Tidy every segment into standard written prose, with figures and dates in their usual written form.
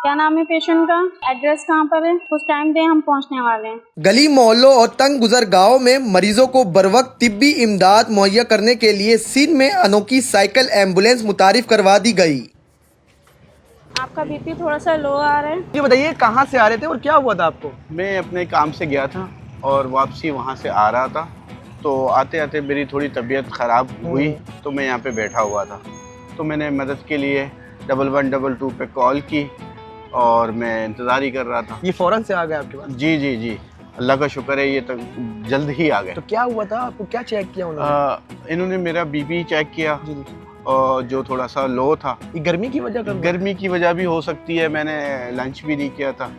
क्या नाम है पेशेंट का? एड्रेस कहाँ पर है? कुछ टाइम दें, हम पहुँचने वाले हैं। गली मोहल्लों और तंग गुजर गाँव में मरीजों को बरवक्त तिब्बी इमदाद मुहैया करने के लिए सिंध में अनोखी साइकिल एम्बुलेंस मुतारिफ करवा दी गई। आपका बीपी थोड़ा सा लो आ रहा है। ये बताइए कहाँ से आ रहे थे और क्या हुआ था आपको? मैं अपने काम से गया था और वापसी वहाँ से आ रहा था, तो आते आते मेरी थोड़ी तबीयत ख़राब हुई, तो मैं यहाँ पे बैठा हुआ था। तो मैंने मदद के लिए 1122 पे कॉल की और मैं इंतज़ार ही कर रहा था। ये फौरन से आ गए आपके पास? जी, अल्लाह का शुक्र है, ये तक जल्द ही आ गए। तो क्या हुआ था आपको, क्या चेक किया उन्होंने? इन्होंने मेरा बीपी चेक किया जी। और जो थोड़ा सा लो था। ये गर्मी की वजह? गर्मी की वजह भी हो सकती है, मैंने लंच भी नहीं किया था,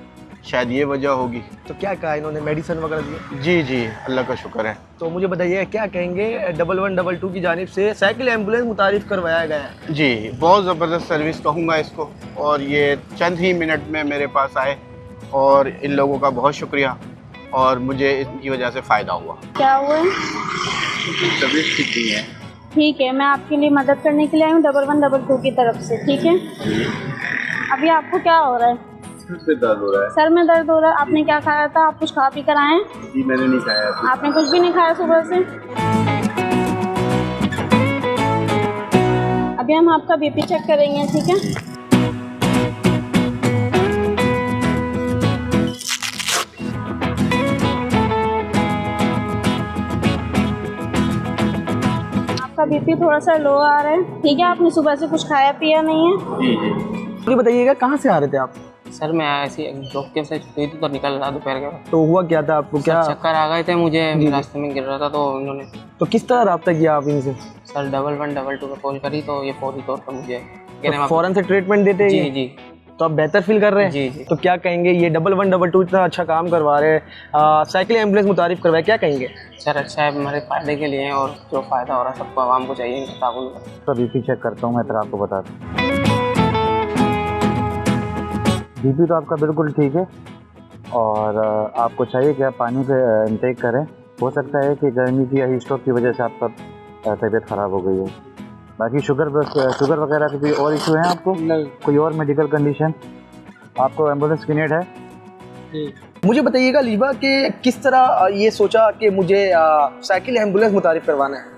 शायद ये वजह होगी। तो क्या कहा इन्होंने, मेडिसिन वगैरह दिए? जी, अल्लाह का शुक्र है। तो मुझे बताइए क्या कहेंगे 1122 की जानिब से साइकिल एम्बुलेंस मुतारिफ करवाया गया है? जी, बहुत ज़बरदस्त सर्विस कहूँगा इसको, और ये चंद ही मिनट में मेरे पास आए और इन लोगों का बहुत शुक्रिया, और मुझे इनकी वजह से फ़ायदा हुआ। क्या हुआ है? तबीयत ठीक नहीं है। ठीक है, मैं आपके लिए मदद करने के लिए आई हूँ 1122 की तरफ से। ठीक है, अभी आपको क्या हो रहा है? सर में दर्द हो रहा है। सर में दर्द हो रहा है। आपने क्या खाया था? आप कुछ खा पी कर आए हैं? जी, मैंने नहीं खाया। आपने कुछ भी नहीं खाया सुबह से? अभी हम आपका बीपी चेक करेंगे। ठीक है, आपका बीपी थोड़ा सा लो आ रहा है। ठीक है, आपने सुबह से कुछ खाया पिया नहीं है? जी। मुझे बताइएगा कहाँ से आ रहे थे आप? सर मैं ऐसी जॉब के से छुट्टी थी तो निकल रहा दोपहर के वक्त। तो हुआ क्या था आपको, क्या चक्कर आ गए थे मुझे, रास्ते में गिर रहा था, तो उन्होंने तो किस तरह रब्ता किया आप इनसे? सर 1122 पे कॉल करी, तो ये फौरी तौर पर मुझे तो फौरन से ट्रीटमेंट देते हैं? जी। तो आप बेहतर फील कर रहे हैं? जी। तो क्या कहेंगे, ये 1122 इतना अच्छा काम करवा रहे हैं, साइकिल एम्बुलेंस मुतारिफ करवाए, क्या कहेंगे? सर अच्छा है, हमारे फ़ायदे के लिए है, और जो फ़ायदा हो रहा है सबको आवाम को चाहिए इनका ताउन। तो बीपी चेक करता हूँ मैं, फिर आपको बता दूँ। बीपी तो आपका बिल्कुल ठीक है, और आपको चाहिए कि आप पानी पे इंटेक करें। हो सकता है कि गर्मी की या हीट स्ट्रोक की वजह से आपका तबीयत ख़राब हो गई है। बाकी शुगर वगैरह के कोई और इशू है आपको? नहीं। कोई और मेडिकल कंडीशन? आपको एम्बुलेंस की नीड है? मुझे बताइएगा लीबा कि किस तरह ये सोचा कि मुझे साइकिल एम्बुलेंस मुतारिफ करवाना है?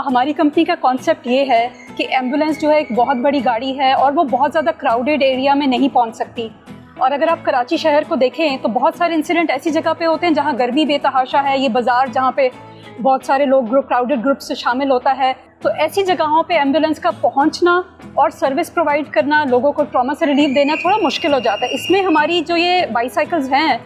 हमारी कंपनी का कॉन्सेप्ट ये है कि एम्बुलेंस जो है एक बहुत बड़ी गाड़ी है और वो बहुत ज़्यादा क्राउडेड एरिया में नहीं पहुंच सकती। और अगर आप कराची शहर को देखें तो बहुत सारे इंसिडेंट ऐसी जगह पे होते हैं जहां गर्मी बेतहाशा है, ये बाज़ार जहां पे बहुत सारे लोग क्राउडेड ग्रुप से शामिल होता है, तो ऐसी जगहों पे एम्बुलेंस का पहुंचना और सर्विस प्रोवाइड करना, लोगों को ट्रॉमा से रिलीफ देना थोड़ा मुश्किल हो जाता है। इसमें हमारी जो ये बाईसाइकिल्स हैं,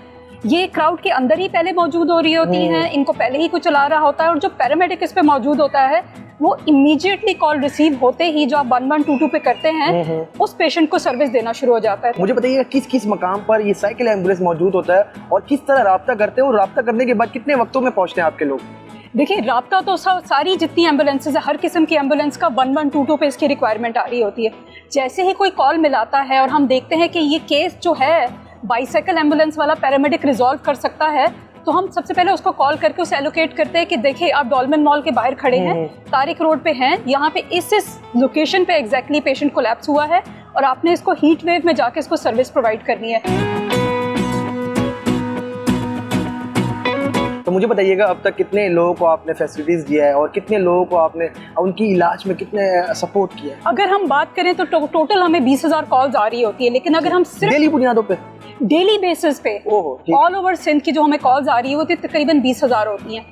ये क्राउड के अंदर ही पहले मौजूद हो रही होती हैं, इनको पहले ही कोई चला रहा होता है, और जो पैरामेडिक इस पे मौजूद होता है वो इमीडिएटली कॉल रिसीव होते ही जो आप 1122 पे करते हैं उस पेशेंट को सर्विस देना शुरू हो जाता है। मुझे बताइएगा किस किस मकाम पर ये साइकिल एम्बुलेंस मौजूद होता है और किस तरह राब्ता करते हैं, और राब्ता करने के बाद कितने वक्तों में पहुंचते हैं आपके लोग? देखिए, राब्ता तो सारी जितनी एम्बुलेंसेज है, हर किस्म की एम्बुलेंस का 1122 पे इसकी रिक्वायरमेंट आ रही होती है। जैसे ही कोई कॉल मिलाता है और हम देखते हैं कि ये केस जो है बाईसाइकिल एम्बुलेंस वाला पैरामेडिक रिजॉल्व कर सकता है, तो हम सबसे पहले उसको कॉल करके उसे एलोकेट करते हैं कि देखिए आप डॉल्मेन मॉल के बाहर खड़े हैं, तारिक रोड पे हैं, यहाँ पे इस लोकेशन पे एग्जैक्टली पेशेंट कोलैप्स हुआ है और आपने इसको हीट वेव में जाके इसको सर्विस प्रोवाइड करनी है। तो मुझे बताइएगा अब तक कितने लोगों को आपने फैसिलिटीज़ दिया है और कितने लोगों को आपने उनकी इलाज में कितने सपोर्ट किया है? अगर हम बात करें तो टोटल हमें 20,000 कॉल्स आ रही होती है, लेकिन अगर हम सिर्फ डेली बुनियादों पे, डेली बेसिस पे ऑल ओवर सिंध की जो हमें कॉल्स आ रही है वो तकरीबन 20,000 होती हैं।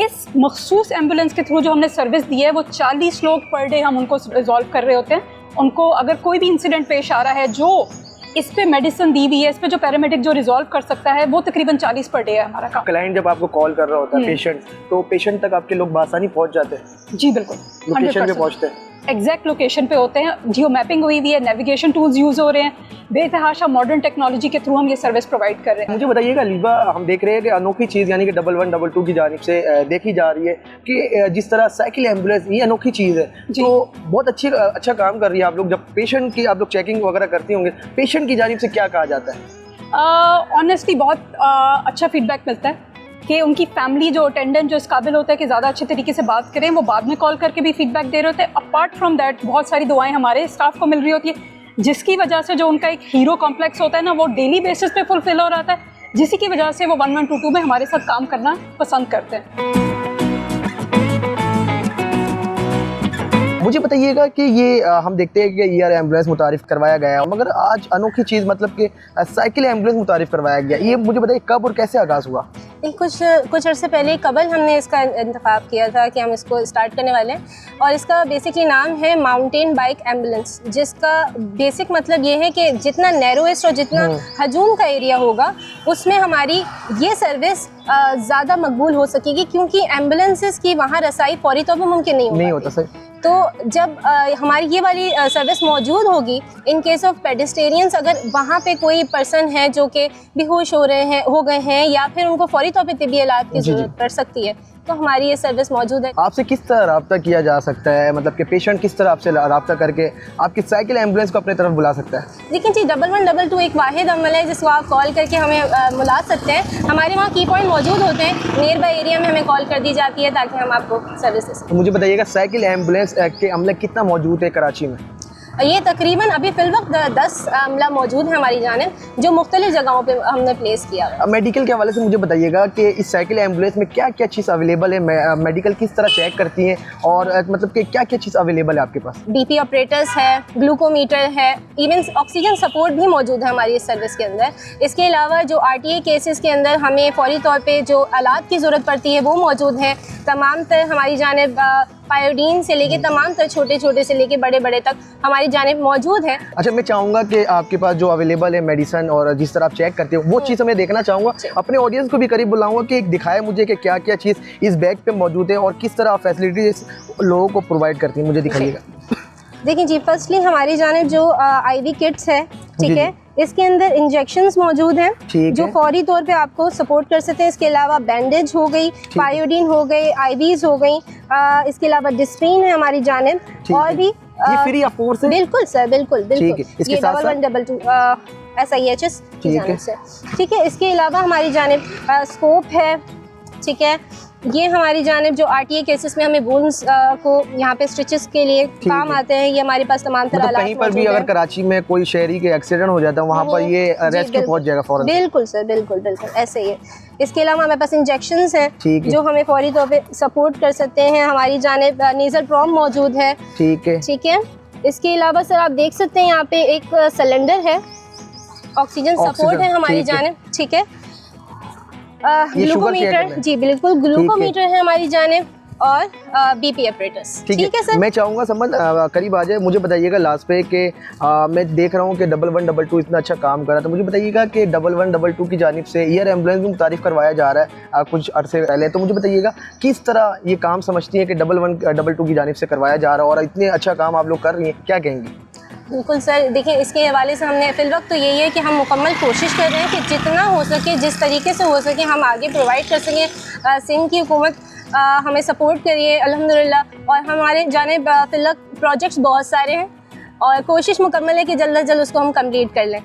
इस मखसूस एम्बुलेंस के थ्रू जो हमने सर्विस दी है वो 40 लोग पर डे हम उनको रिजॉल्व कर रहे होते हैं। उनको अगर कोई भी इंसिडेंट पेश आ रहा है जो इस पे मेडिसिन दी हुई है, इस पे जो पैरामेडिक जो रिजॉल्व कर सकता है, वो तकरीबन 40 पर डे है हमारा काम। क्लाइंट जब आपको कॉल कर रहा होता है पेशेंट, तो पेशेंट तक आपके लोग बासानी पहुंच जाते हैं? जी बिल्कुल, लोकेशन पे पहुंचते हैं, एग्जैक्ट लोकेशन पे होते हैं, जियो मैपिंग हुई हुई है, नेविगेशन टूल्स यूज हो रहे हैं, बेतहाशा मॉडर्न टेक्नोलॉजी के थ्रू हम ये सर्विस प्रोवाइड कर रहे हैं। मुझे बताइएगा लीबा, हम देख रहे हैं कि अनोखी चीज़ यानी कि 1122 की जानिब से देखी जा रही है कि जिस तरह साइकिल एम्बुलेंस ये अनोखी चीज़ है, तो बहुत अच्छा काम कर रही है आप लोग। जब पेशेंट की आप लोग चेकिंग वगैरह करती होंगे, पेशेंट की जानिब से क्या कहा जाता है? ऑनेस्टली बहुत अच्छा फीडबैक मिलता है कि उनकी फैमिली जो अटेंडेंट जो इस काबिल होता है कि ज़्यादा अच्छे तरीके से बात करें, वो बाद में कॉल करके भी फीडबैक दे रहे होते हैं। अपार्ट फ्रॉम दैट बहुत सारी दुआएं हमारे स्टाफ को मिल रही होती है। जिसकी वजह से जो उनका एक हीरो कॉम्प्लेक्स होता है ना, वो डेली बेसिस पे फुलफिल हो रहा है, जिसी की वजह से वो 1122 में हमारे साथ काम करना पसंद करते हैं। मुझे बताइएगा कि ये हम देखते हैं कि एयर एम्बुलेंस मुतारिफ करवाया गया है, मगर आज अनोखी चीज़ मतलब कि साइकिल एम्बुलेंस मुतारिफ करवाया गया। ये मुझे बताइए कब और कैसे आगाज़ हुआ? कुछ अर्से पहले कबल हमने इसका इंतखाब किया था कि हम इसको स्टार्ट करने वाले हैं, और इसका बेसिकली नाम है माउंटेन बाइक एम्बुलेंस, जिसका बेसिक मतलब ये है कि जितना नैरोएस्ट और जितना हजूम का एरिया होगा उसमें हमारी ये सर्विस ज़्यादा मकबूल हो सकेगी, क्योंकि एम्बुलेंसेस की वहाँ रसाई फौरी तौर पर मुमकिन नहीं होता सर। तो जब हमारी ये वाली सर्विस मौजूद होगी, इन केस ऑफ पेडिस्टेरियंस, अगर वहाँ पे कोई पर्सन है जो कि बेहोश हो गए हैं या फिर उनको फौरी तौर पे तिब्बी इलाज की ज़रूरत पड़ सकती है, तो हमारी ये सर्विस मौजूद है। आपसे किस तरह रब्ता किया जा सकता है, मतलब कि पेशेंट किस तरह आपसे रब्ता करके आपकी साइकिल एम्बुलेंस को अपने तरफ बुला सकता है? देखिए जी, 1122 एक वाहिद अमल है जिसको आप कॉल करके हमें बुला सकते हैं। हमारे वहाँ की पॉइंट मौजूद होते हैं, नियर बाई एरिया में हमें कॉल कर दी जाती है ताकि हम आपको सर्विस दे सकें। तो मुझे बताइएगा साइकिल एम्बुलेंस के अमले कितना मौजूद है कराची में? ये तकरीबन अभी फिलवक्त 10 अमला मौजूद है हमारी जानिब, जो मुख्तलिफ जगहों पे हमने प्लेस किया है। मेडिकल के हवाले से मुझे बताइएगा कि इस साइकिल एम्बुलेंस में क्या क्या चीज़ अवेलेबल है, मेडिकल किस तरह चेक करती हैं, और मतलब कि क्या क्या चीज़ अवेलेबल है आपके पास? BP ऑपरेटर्स है, ग्लूकोमीटर है, इवन ऑक्सीजन सपोर्ट भी मौजूद है हमारी इस सर्विस के अंदर। इसके अलावा जो RTA केसेस के अंदर हमें फौरी तौर पे जो आलात की ज़रूरत पड़ती है वो मौजूद है। तमाम तर हमारी जानिब पायोडीन से लेके तमाम तर छोटे से लेके बड़े तक हमारी जानिब मौजूद है। अच्छा, मैं चाहूँगा कि आपके पास जो अवेलेबल है मेडिसिन और जिस तरह आप चेक करते हो वो चीज़ हमें देखना चाहूँगा। अपने ऑडियंस को भी करीब बुलाऊंगा कि एक दिखाए मुझे कि क्या क्या चीज़ इस बैग पे मौजूद है और किस तरह आप फैसिलिटीज लोगों को प्रोवाइड करती हैं, मुझे दिखाइएगा। देखिए जी, फर्स्टली हमारी जानिब जो IV किट्स है, ठीक है, इसके अंदर इंजेक्शंस मौजूद हैं जो फौरी तौर पे आपको सपोर्ट कर सकते हैं। इसके अलावा बैंडेज हो गई, पायोडीन हो गई, IVs हो गई, इसके अलावा डिस्प्रिन है हमारी जानिब, और भी ये फ्री ऑफ कॉस्ट है? बिल्कुल सर, बिल्कुल। इसके ये साथ 1122 SIHS की जानिब से, ठीक है। इसके अलावा हमारी जानिब स्कोप है, ठीक है। ये हमारी जानिब जो RTA केसेस में हमें वुंड्स को यहाँ पे स्टिचेस के लिए काम आते हैं, ये हमारे पास तमाम तरह कहीं पर भी अगर कराची में कोई शहरी के एक्सीडेंट हो जाता है वहाँ पर ये रेस्क्यू पहुँच जाएगा फौरन? बिल्कुल सर, बिल्कुल ऐसे ही है। इसके अलावा हमारे पास इंजेक्शंस हैं जो हमें फौरी तौर पे सपोर्ट कर सकते हैं। हमारी जानिब नेजल प्रॉम मौजूद है, ठीक है। इसके अलावा सर आप देख सकते हैं यहाँ पे एक सिलेंडर है, ऑक्सीजन सपोर्ट है हमारी जानिब, ठीक है। ग्लूकोमीटर, जी बिल्कुल, ग्लूकोमीटर है हमारी जानिब, और BP ऑपरेटर्स, ठीक है सर। मैं चाहूँगा समझ करीब आ जाए, मुझे बताइएगा लास्ट पे कि मैं देख रहा हूँ कि 1122 इतना अच्छा काम कर रहा था। मुझे बताइएगा कि 1122 की जानिब से एयर एम्बुलेंस भी तारीफ करवाया जा रहा है कुछ अरसे पहले, तो मुझे बताइएगा किस तरह ये काम समझती है कि 1122 की जानिब से करवाया जा रहा है और इतने अच्छा काम आप लोग कर रही हैं, क्या कहेंगी? बिल्कुल सर, देखिए इसके हवाले से हमने फिल वक्त तो यही है कि हम मुकम्मल कोशिश कर रहे हैं कि जितना हो सके, जिस तरीके से हो सके हम आगे प्रोवाइड कर सकें। सिंध की हुकूमत हमें सपोर्ट करिए अल्हम्दुलिल्लाह, और हमारे जानिब फिल वक्त प्रोजेक्ट्स बहुत सारे हैं और कोशिश मुकम्मल है कि जल्द अज जल्द उसको हम कंप्लीट कर लें।